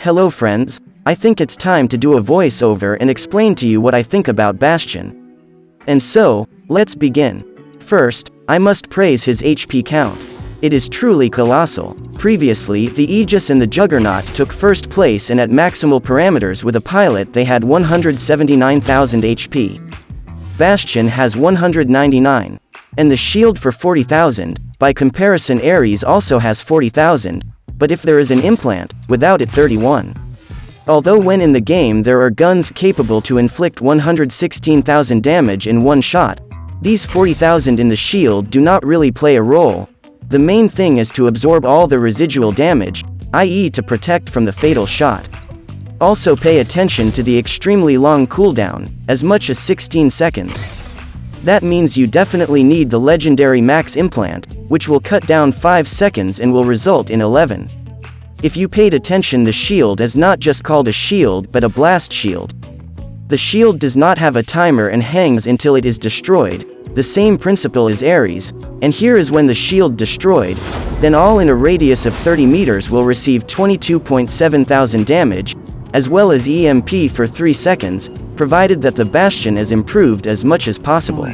Hello friends, I think it's time to do a voiceover and explain to you what I think about Bastion. And so, let's begin. First, I must praise his HP count. It is truly colossal. Previously, the Aegis and the Juggernaut took first place, and at maximal parameters with a pilot they had 179,000 HP. Bastion has 199. And the shield for 40,000, by comparison Ares also has 40,000, but if there is an implant, without it 31. Although when in the game there are guns capable to inflict 116,000 damage in one shot, these 40,000 in the shield do not really play a role. The main thing is to absorb all the residual damage, i.e. to protect from the fatal shot. Also pay attention to the extremely long cooldown, as much as 16 seconds. That means you definitely need the legendary max implant, which will cut down 5 seconds and will result in 11. If you paid attention, the shield is not just called a shield but a blast shield. The shield does not have a timer and hangs until it is destroyed, the same principle as Ares, and here is when the shield destroyed, then all in a radius of 30 meters will receive 22.7 thousand damage, as well as EMP for 3 seconds, provided that the Bastion is improved as much as possible.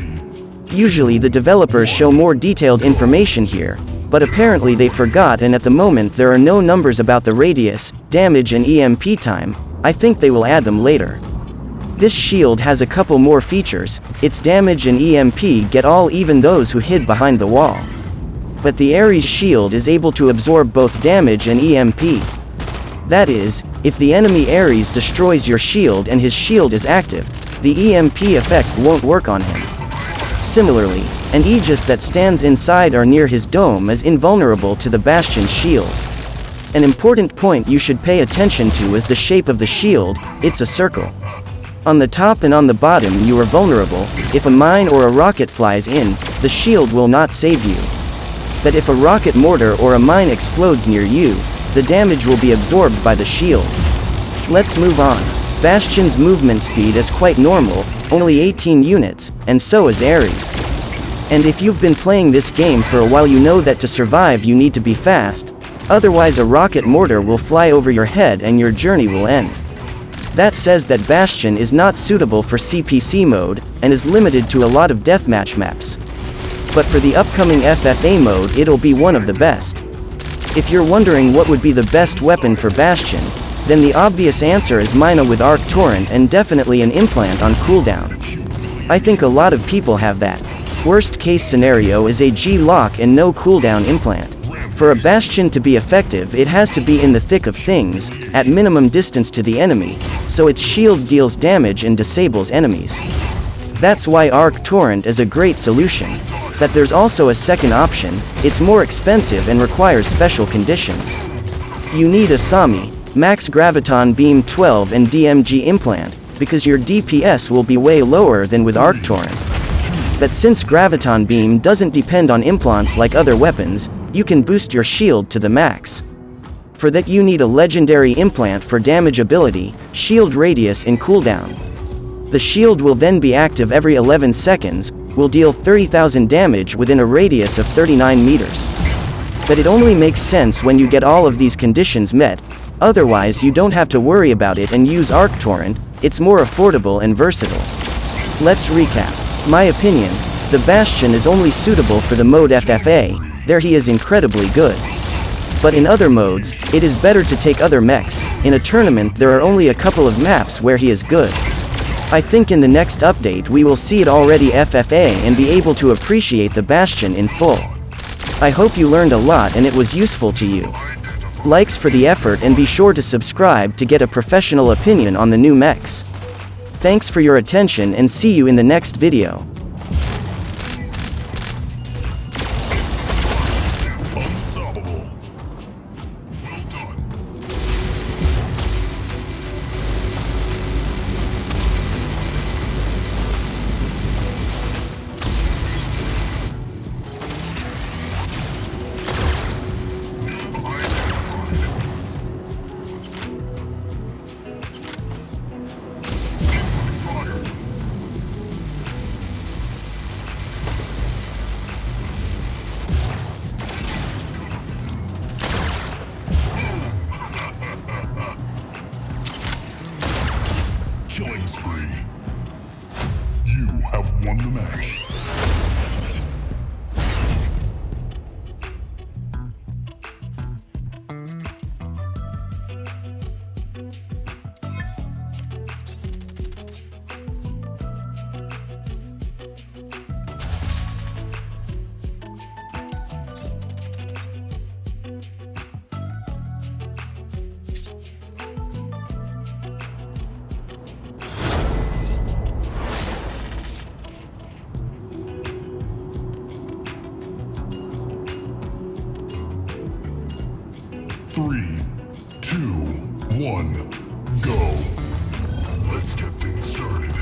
Usually the developers show more detailed information here, but apparently they forgot, and at the moment there are no numbers about the radius, damage and EMP time. I think they will add them later. This shield has a couple more features. Its damage and EMP get all, even those who hid behind the wall. But the Ares shield is able to absorb both damage and EMP. That is, if the enemy Ares destroys your shield and his shield is active, the EMP effect won't work on him. Similarly, an Aegis that stands inside or near his dome is invulnerable to the Bastion's shield. An important point you should pay attention to is the shape of the shield. It's a circle. On the top and on the bottom you are vulnerable. If a mine or a rocket flies in, the shield will not save you. But if a rocket mortar or a mine explodes near you, the damage will be absorbed by the shield. Let's move on. Bastion's movement speed is quite normal, only 18 units, and so is Ares. And if you've been playing this game for a while, you know that to survive you need to be fast, otherwise a rocket mortar will fly over your head and your journey will end. That says that Bastion is not suitable for CPC mode, and is limited to a lot of deathmatch maps. But for the upcoming FFA mode it'll be one of the best. If you're wondering what would be the best weapon for Bastion, then the obvious answer is Mina with Arc Torrent and definitely an implant on cooldown. I think a lot of people have that. Worst case scenario is a G-Lock and no cooldown implant. For a Bastion to be effective it has to be in the thick of things, at minimum distance to the enemy, so its shield deals damage and disables enemies. That's why Arc Torrent is a great solution. But there's also a second option. It's more expensive and requires special conditions. You need a SAMI, Max Graviton Beam 12 and DMG implant, because your DPS will be way lower than with Arc Torrent. But since Graviton Beam doesn't depend on implants like other weapons, you can boost your shield to the max. For that you need a legendary implant for damage ability, shield radius and cooldown. The shield will then be active every 11 seconds, will deal 30,000 damage within a radius of 39 meters. But it only makes sense when you get all of these conditions met, otherwise you don't have to worry about it and use Arc Torrent. It's more affordable and versatile. Let's recap. My opinion, the Bastion is only suitable for the mode FFA, there he is incredibly good. But in other modes, it is better to take other mechs. In a tournament there are only a couple of maps where he is good. I think in the next update we will see it already FFA and be able to appreciate the Bastion in full. I hope you learned a lot and it was useful to you. Likes for the effort, and be sure to subscribe to get a professional opinion on the new mechs. Thanks for your attention and see you in the next video. spree. You have won the match. Three, two, one, go. Let's get things started.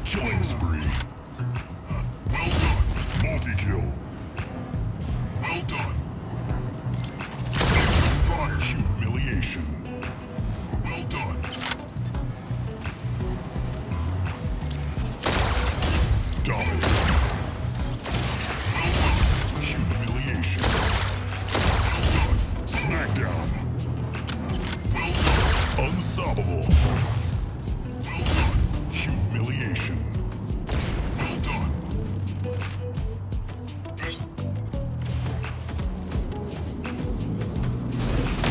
Killing spree. Well done. Multi-kill. Well done. Fire. Humiliation. Well done. Dominate. Well done. Humiliation. Well done. Smackdown. Well done. Unstoppable. Well done. Humiliation. Well done.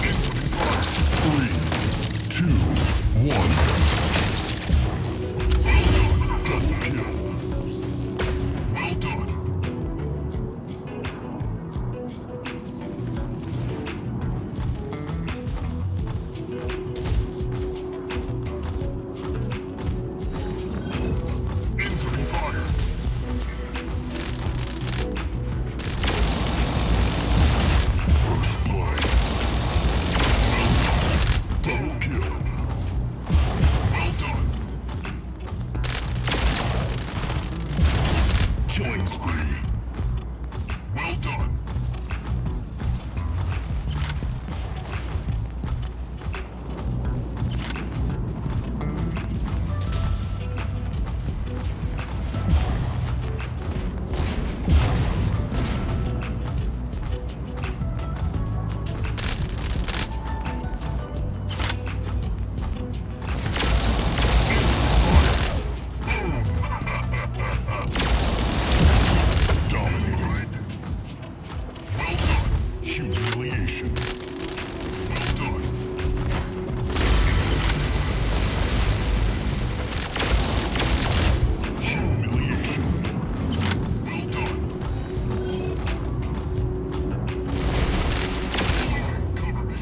Incoming fire. 3, 2, 1. Well done. Double kill. Well done. Incoming fire. First blood. Well done. Double kill. Well done. Killing spree. Well done. Dominating. Well done. Humiliation. Well done. Humiliation. Well done. Cover me.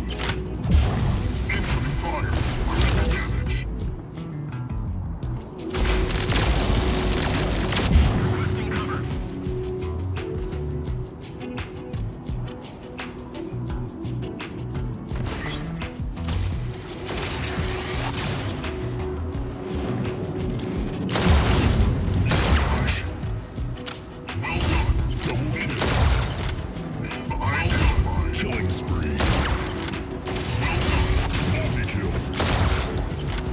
Incoming fire. Critical damage. Cover. Well done. Double kill. Identify. Killing spree. Well done. Multi-kill.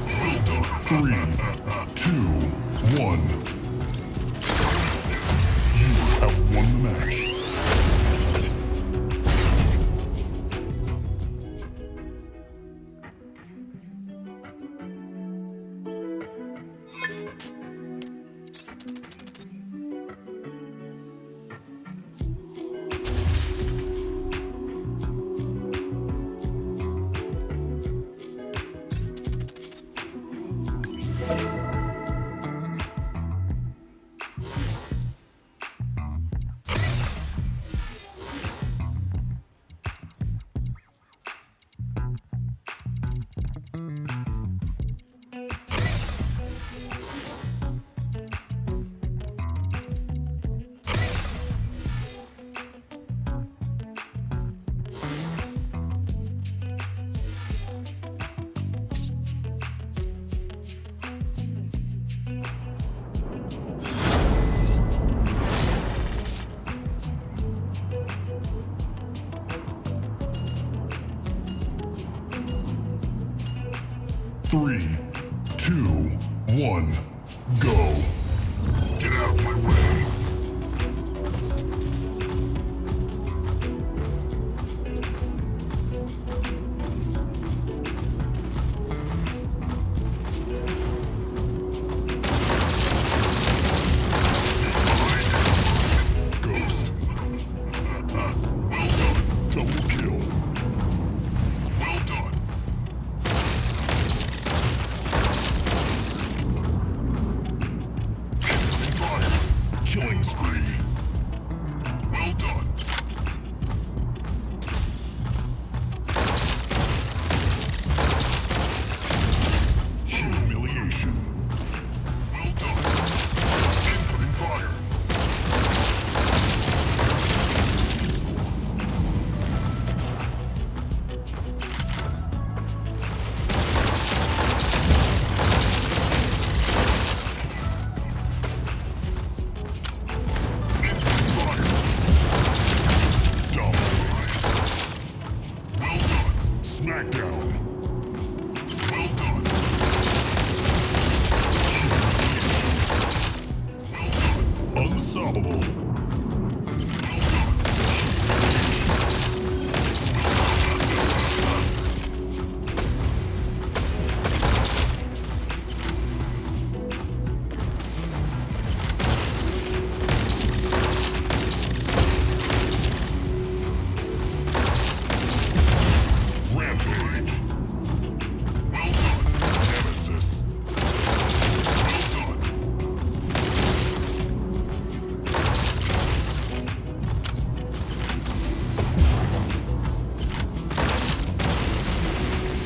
Well done. 3, 2, 1. You have won the match. 3, 2, 1, go. Get out of my way. Ghost. Well done. Double kill. Well done. Fire. Killing spree. Well done. Humiliation. Well done. Incoming fire. Smackdown. Well done. Well done. Unstoppable. Well done. Rampage. Well done. Nemesis. Well done.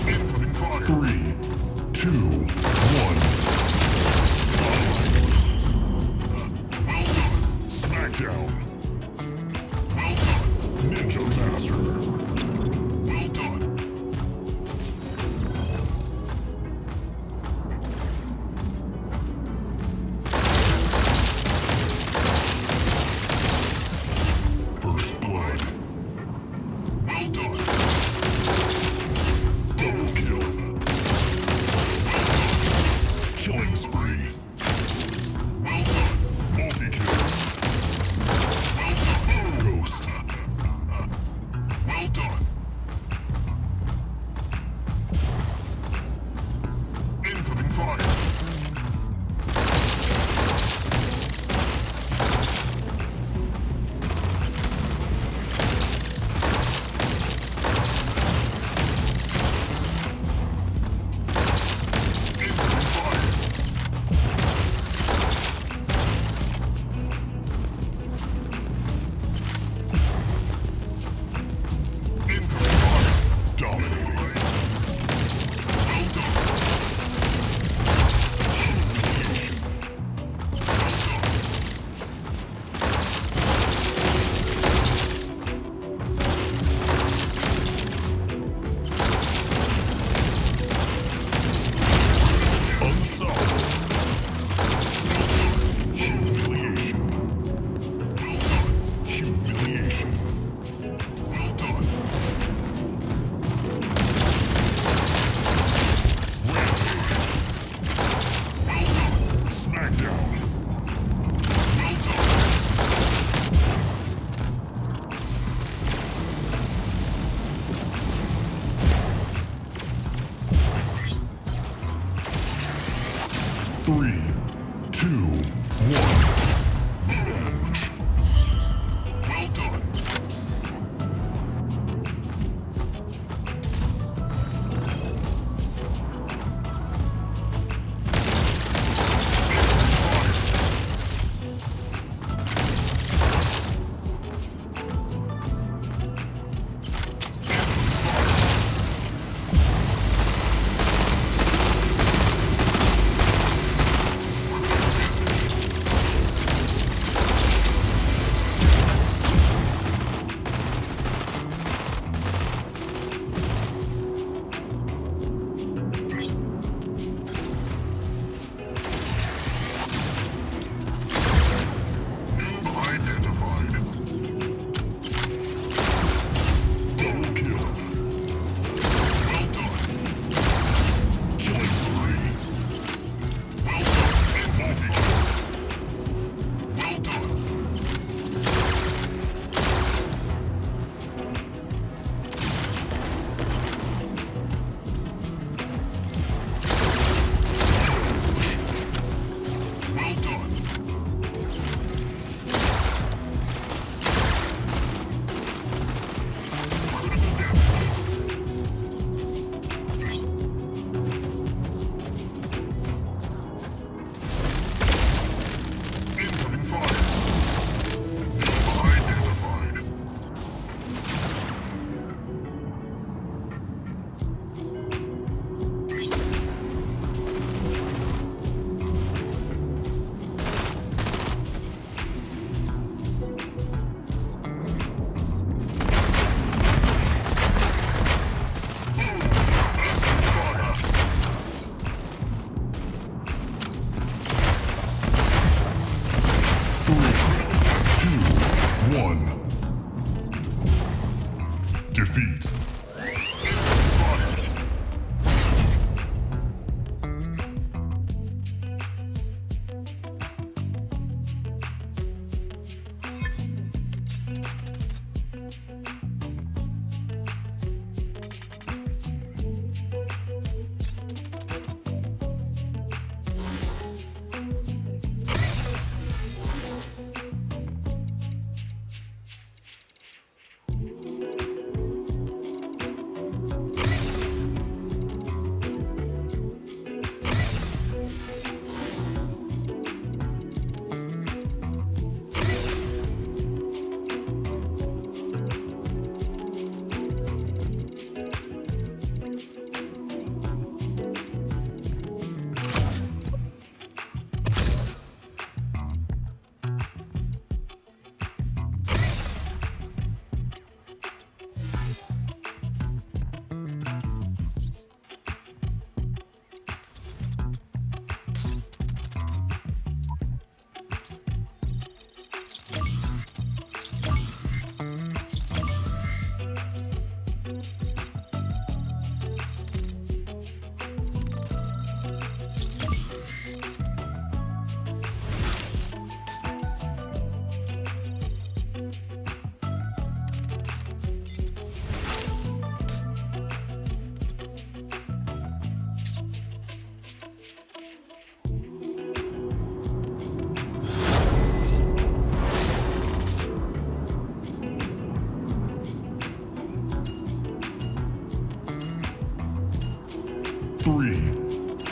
Incoming fire. 3, 2, 1. Well done. Smackdown. Well done. Ninja Master. Well done. First blood. Well done. Double kill. Well done. Killing spree. Well done. Multi-kill. Well done. Ghost. Well done. Incoming fire. Incoming fire. Incoming fire. Dominating. Well done. Humiliation. Well done. Unstoppable. Humiliation. Well done. Humiliation. Well done. Rampage. Well done. Smackdown. Well done. 3, 2, 1. Revenge. Well done.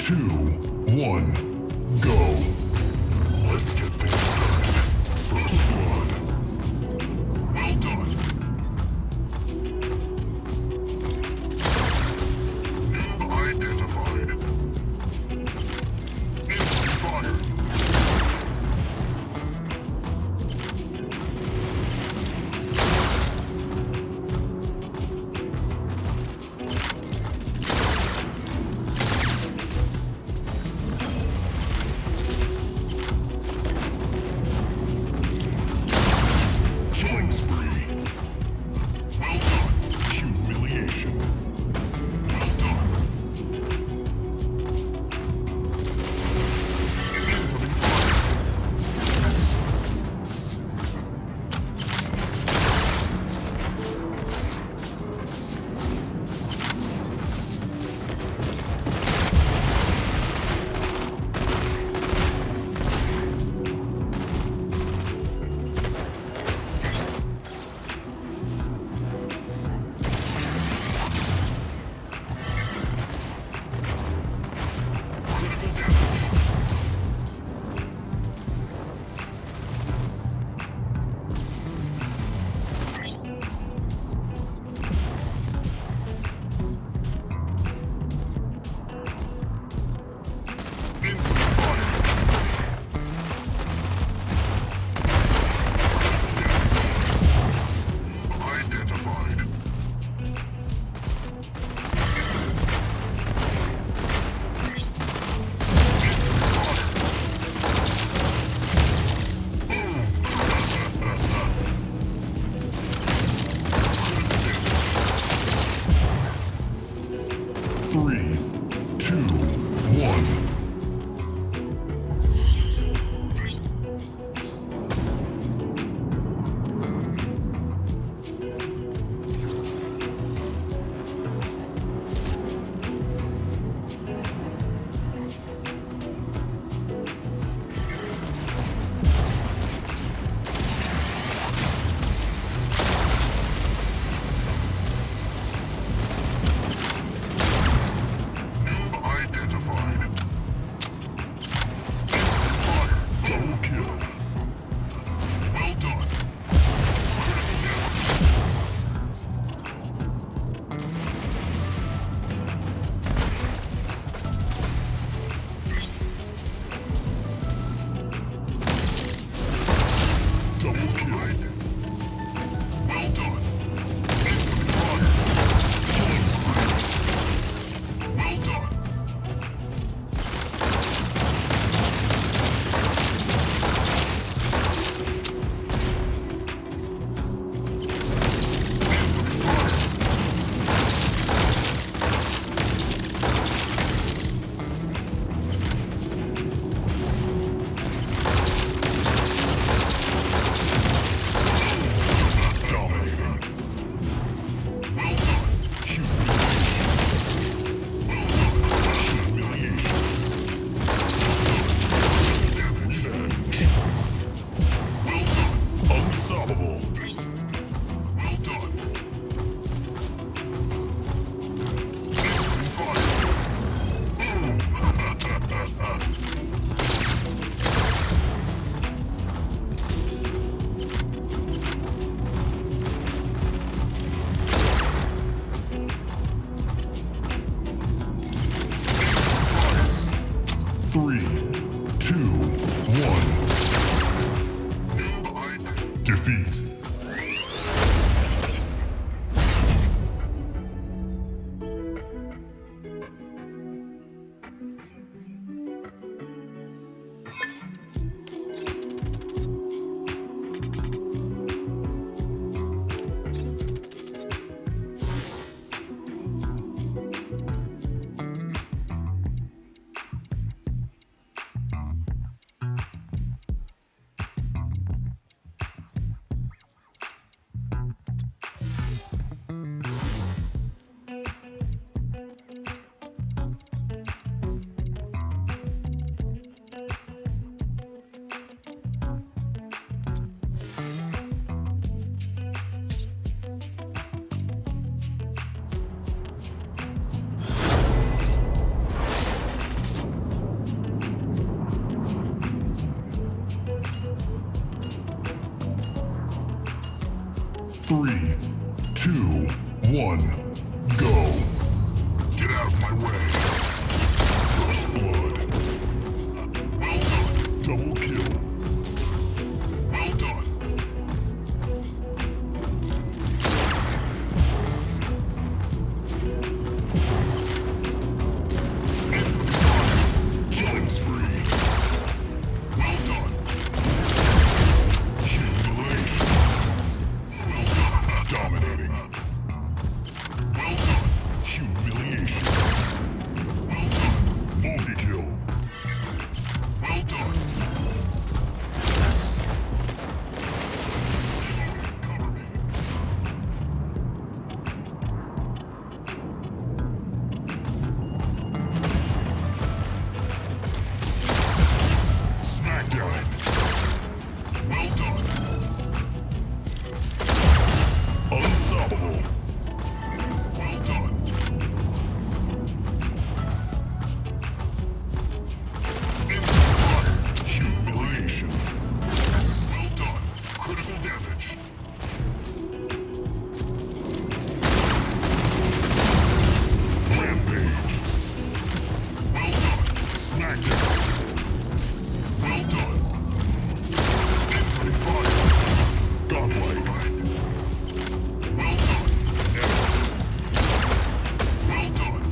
1, go. Let's get things started. First blood. Well done. Noob identified. Enemy fired. Killing spree. Well done. Humiliation. Well done. Incoming fire. Critical damage. Incoming fire. Identified. Three, two, one. Noob identified. Fire. Double kill. Well done. Critical damage. Double kill. Well done. Incoming fire. Killing spree. Well done. Incoming fire. Dominating. Well done. Humiliation. Well done. Humiliation. Damage. Revenge. Well done. Unstoppable. Well done. Incoming fire. Three, two, one. Defeat. 3, 2, 1, go. Get out of my way. First blood. Well done. Double kill. Well done. Killing spree. Well done. Humiliation. Well done. Dominating. Well done. Humiliation. Well done. Multi-kill. Well done. Smackdown. Well done. Unstoppable. Well done. Fire. Humiliation. Well done. Critical damage. Rampage. Well done. Smackdown. Well done. Entry fire. Godlike. Well done. Nemesis. Well done.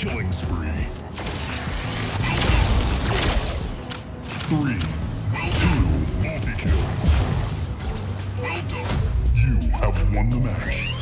killing spree. 3, 2, multi-kill. Well done. You have won the match.